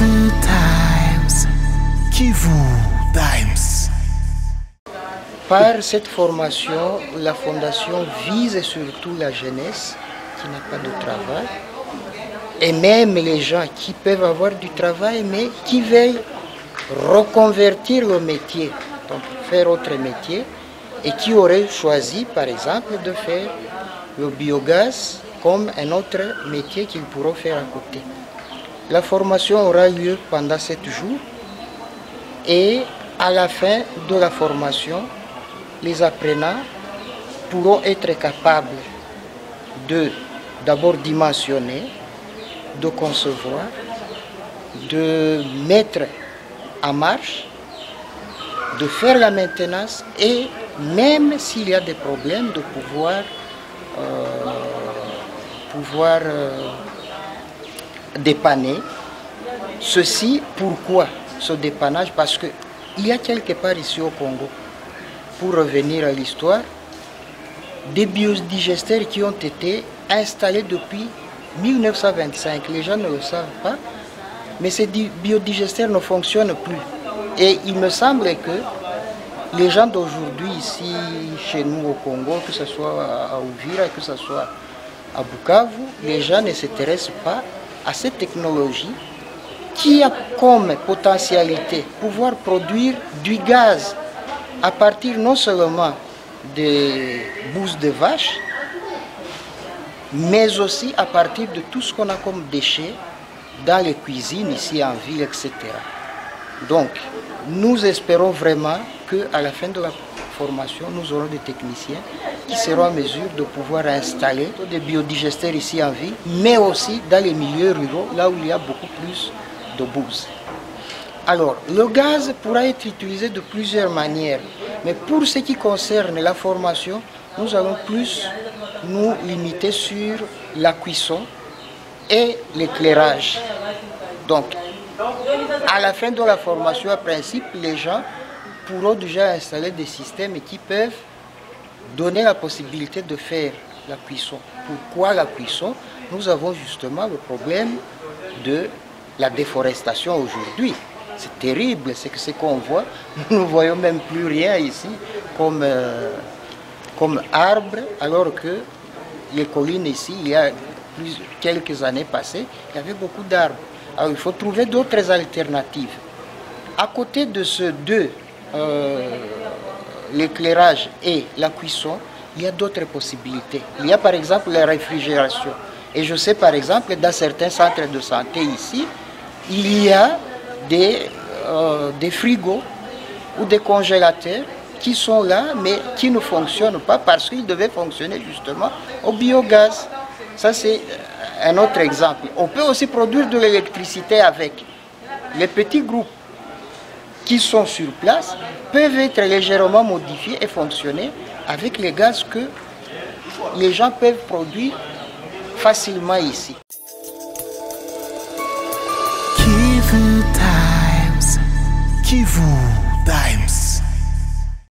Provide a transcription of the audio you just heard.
Kivu Times. Kivu Times. Par cette formation, la fondation vise surtout la jeunesse qui n'a pas de travail et même les gens qui peuvent avoir du travail mais qui veulent reconvertir le métier, donc faire autre métier et qui auraient choisi par exemple de faire le biogaz comme un autre métier qu'ils pourront faire à côté. La formation aura lieu pendant 7 jours et à la fin de la formation, les apprenants pourront être capables de d'abord dimensionner, de concevoir, de mettre en marche, de faire la maintenance et même s'il y a des problèmes, de pouvoir dépanner. Ceci, pourquoi ce dépannage? Parce qu'il y a quelque part ici au Congo, pour revenir à l'histoire, des biodigesteurs qui ont été installés depuis 1925. Les gens ne le savent pas, mais ces biodigesteurs ne fonctionnent plus. Et il me semble que les gens d'aujourd'hui ici, chez nous au Congo, que ce soit à Uvira, que ce soit à Bukavu, les gens ne s'intéressent pas à cette technologie qui a comme potentialité pouvoir produire du gaz à partir non seulement des bousses de vaches, mais aussi à partir de tout ce qu'on a comme déchets dans les cuisines ici en ville, etc. Donc, nous espérons vraiment qu'à la fin de la formation, nous aurons des techniciens qui seront en mesure de pouvoir installer des biodigesteurs ici en ville, mais aussi dans les milieux ruraux, là où il y a beaucoup plus de bouse. Alors, le gaz pourra être utilisé de plusieurs manières, mais pour ce qui concerne la formation, nous allons plus nous limiter sur la cuisson et l'éclairage. Donc, à la fin de la formation, en principe, les gens pourront déjà installer des systèmes qui peuvent donner la possibilité de faire la cuisson. Pourquoi la cuisson? Nous avons justement le problème de la déforestation aujourd'hui. C'est terrible, c'est que ce qu'on voit, nous ne voyons même plus rien ici comme arbre, alors que les collines ici, il y a quelques années passées, il y avait beaucoup d'arbres. Alors il faut trouver d'autres alternatives. À côté de ces deux, l'éclairage et la cuisson, il y a d'autres possibilités. Il y a par exemple la réfrigération. Et je sais par exemple, dans certains centres de santé ici, il y a des frigos ou des congélateurs qui sont là, mais qui ne fonctionnent pas parce qu'ils devaient fonctionner justement au biogaz. Ça, c'est un autre exemple. On peut aussi produire de l'électricité avec. Les petits groupes qui sont sur place peuvent être légèrement modifiés et fonctionner avec les gaz que les gens peuvent produire facilement ici. Kivu Times. Kivu.